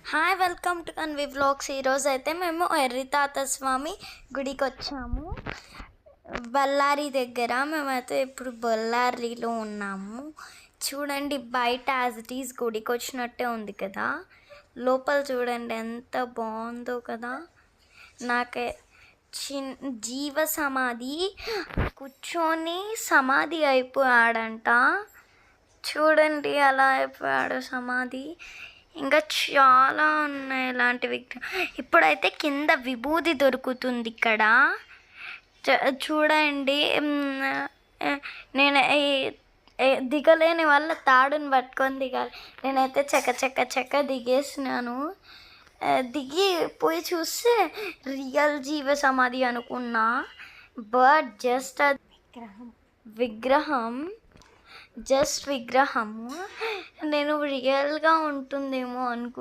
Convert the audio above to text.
Hi welcome to Kanvi vlogs. ఈరోజు అయితే మేము ఎర్రితాత స్వామి గుడికి వచ్చాము, బళ్ళారి దగ్గర. మేమైతే ఇప్పుడు బళ్ళారిలో ఉన్నాము. చూడండి, బయట యాజ్ ఇట్ ఈస్ గుడికి వచ్చినట్టే ఉంది కదా. లోపల చూడండి ఎంత బాగుందో కదా. నాకే జీవ సమాధి కూర్చొని సమాధి అయిపోయాడంట. చూడండి అలా అయిపోయాడు సమాధి. ఇంకా చాలా ఉన్నాయి ఇలాంటి విగ్రహం. ఇప్పుడైతే కింద విభూది దొరుకుతుంది ఇక్కడ. చూడండి, నేను దిగలేని వాళ్ళ తాడుని పట్టుకొని దిగాలి. నేనైతే చెక్క దిగేసినాను. దిగి పోయి చూస్తే రియల్ జీవ సమాధి అనుకున్నా. బట్ జస్ట్ విగ్రహం విగ్రహము. నేను రియల్గా ఉంటుందేమో అనుకున్నాను.